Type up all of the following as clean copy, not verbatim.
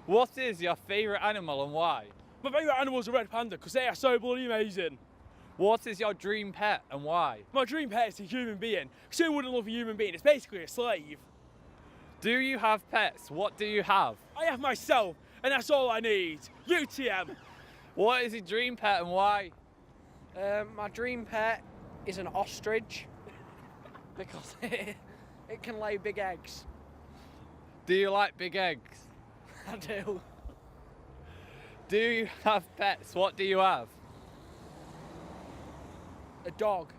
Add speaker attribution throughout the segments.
Speaker 1: What is your favourite animal and why?
Speaker 2: My favourite animal is a red panda because they are so bloody amazing.
Speaker 1: What is your dream pet and why?
Speaker 2: My dream pet is a human being. Because who wouldn't love a human being? It's basically a slave.
Speaker 1: Do you have pets? What do you have?
Speaker 2: I have myself, and that's all I need. UTM.
Speaker 1: What is your dream pet and why?
Speaker 3: My dream pet is an ostrich because it can lay big eggs.
Speaker 1: Do you like big eggs?
Speaker 3: I do.
Speaker 1: Do you have pets? What do you have?
Speaker 3: A dog.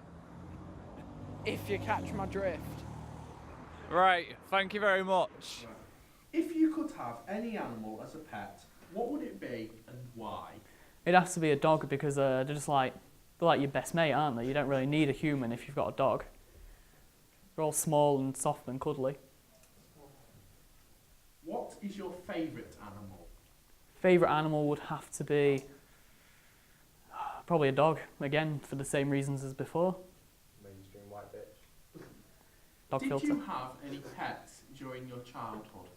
Speaker 3: If you catch my drift.
Speaker 1: Right, thank you very much.
Speaker 4: If you could have any animal as a pet, what would it be and why?
Speaker 5: It has to be a dog because they're just like your best mate, aren't they? You don't really need a human if you've got a dog. They're all small and soft and cuddly.
Speaker 4: What is your favourite animal?
Speaker 5: Favourite animal would have to be probably a dog, again, for the same reasons as before.
Speaker 6: Mainstream white bitch.
Speaker 5: Dog
Speaker 4: Did
Speaker 5: filter.
Speaker 4: you have any pets during your childhood?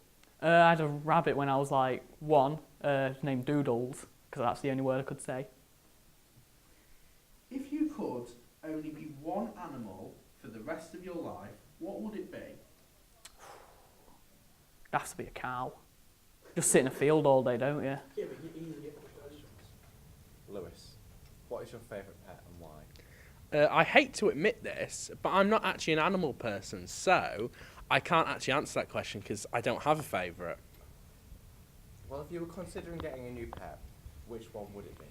Speaker 5: I had a rabbit when I was like 1, named Doodles, because that's the only word I could say.
Speaker 4: If you could only be one animal for the rest of your life, what would it be?
Speaker 5: It has to be a cow. Just sit in a field all day, don't you?
Speaker 2: Yeah, but you easily get the questions.
Speaker 6: Lewis, what is your favourite pet and why?
Speaker 4: I hate to admit this, but I'm not actually an animal person, so I can't actually answer that question because I don't have a favourite.
Speaker 6: Well, if you were considering getting a new pet, which one would it be?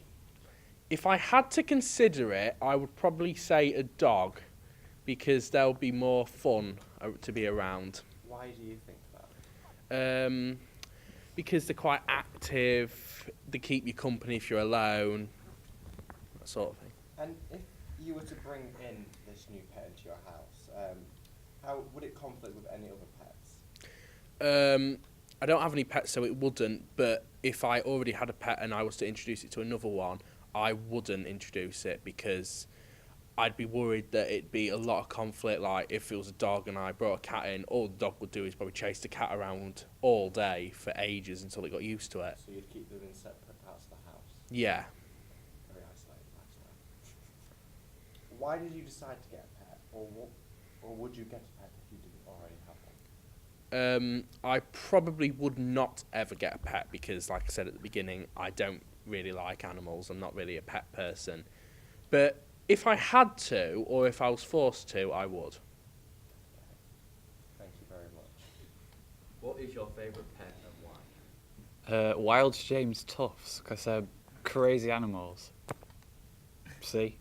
Speaker 4: If I had to consider it, I would probably say a dog because they'll be more fun to be around.
Speaker 6: Why do you think that?
Speaker 4: Because they're quite active, they keep you company if you're alone, that sort of thing.
Speaker 6: And if you were to bring in this new pet into your house, how would it conflict with any other pets?
Speaker 4: I don't have any pets, so it wouldn't, but if I already had a pet and I was to introduce it to another one, I wouldn't introduce it because I'd be worried that it'd be a lot of conflict. Like if it was a dog and I brought a cat in, all the dog would do is probably chase the cat around all day for ages until it got used to it.
Speaker 6: So you'd keep them in separate parts of the house?
Speaker 4: Yeah.
Speaker 6: Very isolated lifestyle. Why did you decide to get a pet, or would you get a pet if you didn't already have one?
Speaker 4: I probably would not ever get a pet because, like I said at the beginning, I don't really like animals. I'm not really a pet person. But if I had to, or if I was forced to, I would.
Speaker 6: Thank you very much.
Speaker 7: What is your favourite pet and why?
Speaker 8: Wild James Tufts, because they're crazy animals. See?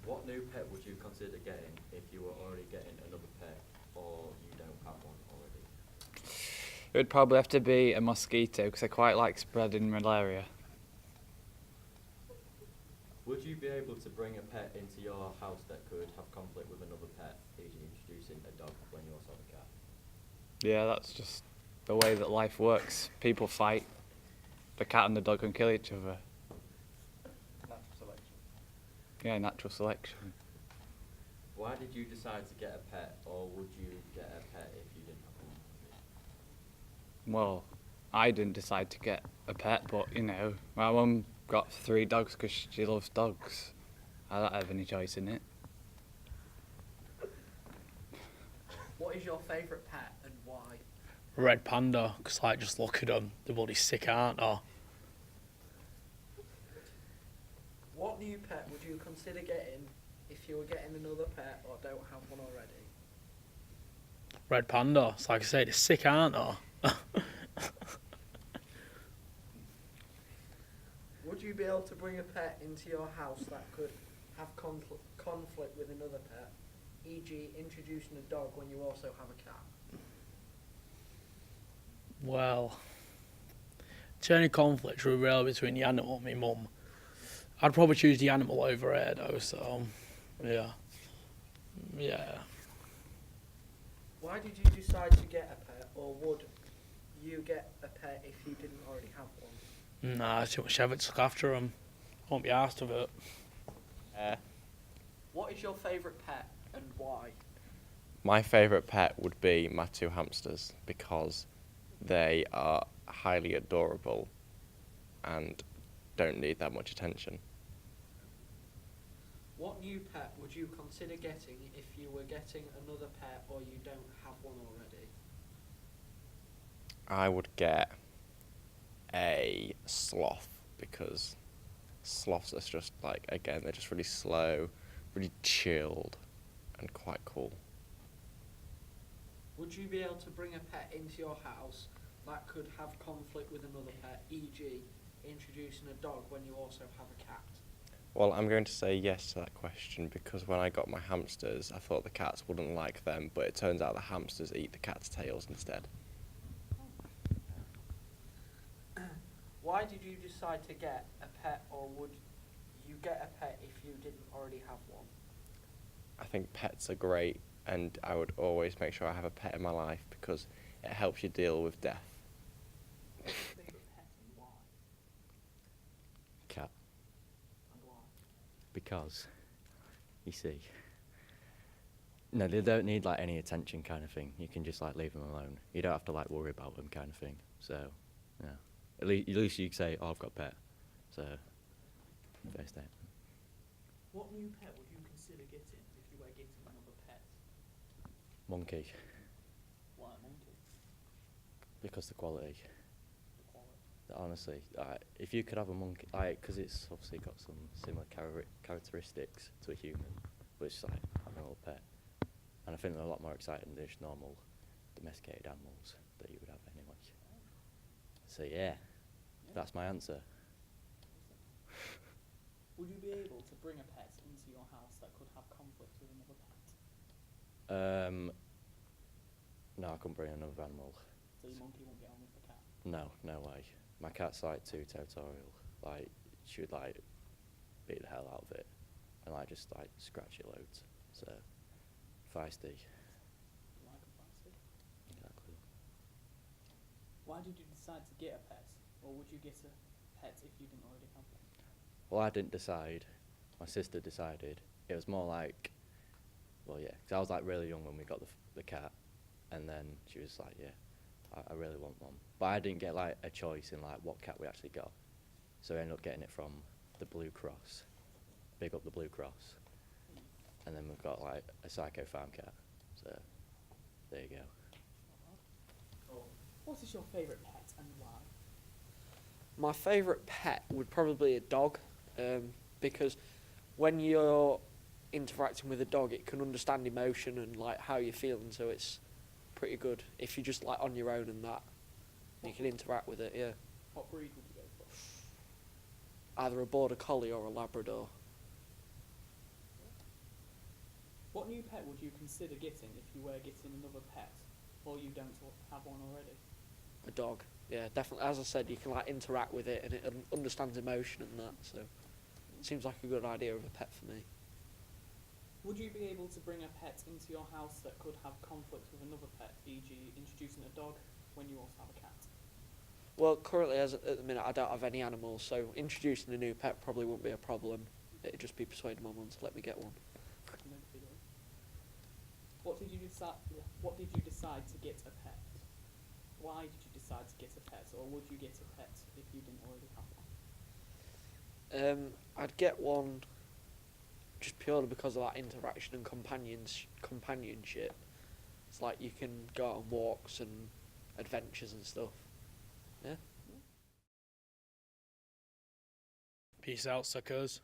Speaker 7: What new pet would you consider getting if you were already getting another pet or you don't have one already?
Speaker 8: It would probably have to be a mosquito, because I quite like spreading malaria.
Speaker 7: Would you be able to bring a pet into your house that could have conflict with another pet, e.g. introducing a dog when you also have a cat?
Speaker 8: Yeah, that's just the way that life works. People fight. The cat and the dog can kill each other.
Speaker 6: Natural selection.
Speaker 8: Yeah, natural selection.
Speaker 7: Why did you decide to get a pet, or would you get a pet if you didn't have one?
Speaker 8: Well, I didn't decide to get a pet, but, you know, my mum got 3 dogs because she loves dogs. I don't have any choice in it.
Speaker 3: What is your favourite pet and why?
Speaker 2: Red panda, because like just look at them, they're bloody sick, aren't they?
Speaker 3: What new pet would you consider getting if you were getting another pet or don't have one already?
Speaker 2: Red panda, it's like I said, they're sick, aren't they?
Speaker 3: Would you be able to bring a pet into your house that could have conflict with another pet, e.g. introducing a dog when you also have a cat?
Speaker 2: Well, it's only conflict really between the animal and my mum. I'd probably choose the animal over her though, so yeah.
Speaker 3: Why did you decide to get a pet, or would you get a pet if you didn't already have one?
Speaker 2: Nah, too much effort to look after them. Won't be asked of it.
Speaker 3: What is your favourite pet and why?
Speaker 6: My favourite pet would be my 2 hamsters because
Speaker 9: they are highly adorable and don't need that much attention.
Speaker 3: What new pet would you consider getting if you were getting another pet or you don't have one already?
Speaker 9: I would get a sloth because sloths are just like, again, they're just really slow, really chilled, and quite cool.
Speaker 3: Would you be able to bring a pet into your house that could have conflict with another pet, e.g. introducing a dog when you also have a cat?
Speaker 9: Well, I'm going to say yes to that question because when I got my hamsters, I thought the cats wouldn't like them, but it turns out the hamsters eat the cat's tails instead.
Speaker 3: Why did you decide to get a pet, or would you get a pet if you didn't already have one?
Speaker 9: I think pets are great, and I would always make sure I have a pet in my life because it helps you deal with death.
Speaker 5: What's your favourite pet and why?
Speaker 7: Cat.
Speaker 5: And why?
Speaker 7: Because, you see, no, they don't need like any attention kind of thing. You can just like leave them alone. You don't have to like worry about them kind of thing. So, yeah. At least you can say, oh, I've got a pet. So, fair statement.
Speaker 5: What new pet would you consider getting if you were getting another pet?
Speaker 7: Monkey,
Speaker 5: Why a monkey?
Speaker 7: because the quality.
Speaker 5: The quality.
Speaker 7: Honestly, if you could have a monkey, like, because it's obviously got some similar characteristics to a human, but it's like having a little pet. And I think they're a lot more exciting than just normal domesticated animals that you would have anyway. So yeah, that's my answer.
Speaker 5: Would you be able to bring a pet into your house that could have conflict with another pet?
Speaker 7: No, I couldn't bring another animal.
Speaker 5: So your monkey won't get on with the cat?
Speaker 7: No, no way. My cat's like too territorial. Like, she would like beat the hell out of it and like just like scratch it loads. So, feisty.
Speaker 5: You like a feisty?
Speaker 7: Exactly.
Speaker 5: Why did you decide to get a pet? Or would you get a pet if you didn't already have one?
Speaker 7: Well, I didn't decide. My sister decided. It was more like, well, yeah, 'cause I was like really young when we got the cat, and then she was like, yeah, I really want one. But I didn't get like a choice in like what cat we actually got, so we ended up getting it from the Blue Cross. Big up the Blue Cross. And then we've got like a Psycho Farm cat. So there you go.
Speaker 5: What is your favourite pet and why?
Speaker 3: My favourite pet would probably be a dog, because when you're interacting with a dog, it can understand emotion and like how you're feeling, so it's pretty good. If you're just like on your own and that, you can interact with it. Yeah,
Speaker 5: What breed would you go for?
Speaker 3: either a border collie or a Labrador.
Speaker 5: What new pet would you consider getting if you were getting another pet, or you don't have one already?
Speaker 3: A dog. Yeah, definitely. As I said, you can like interact with it and it understands emotion and that. So, it seems like a good idea of a pet for me.
Speaker 5: Would you be able to bring a pet into your house that could have conflict with another pet, e.g. introducing a dog when you also have a cat?
Speaker 3: Well, currently, at the minute, I don't have any animals, so introducing a new pet probably wouldn't be a problem. It'd just be persuading my mum to let me get one.
Speaker 5: No big deal. What did you decide to get a pet? Why did you decide to get a pet, or would you get a pet if you didn't already have one?
Speaker 3: I'd get one just purely because of that interaction and companionship. It's like you can go out on walks and adventures and stuff. Yeah.
Speaker 2: Peace out, suckers.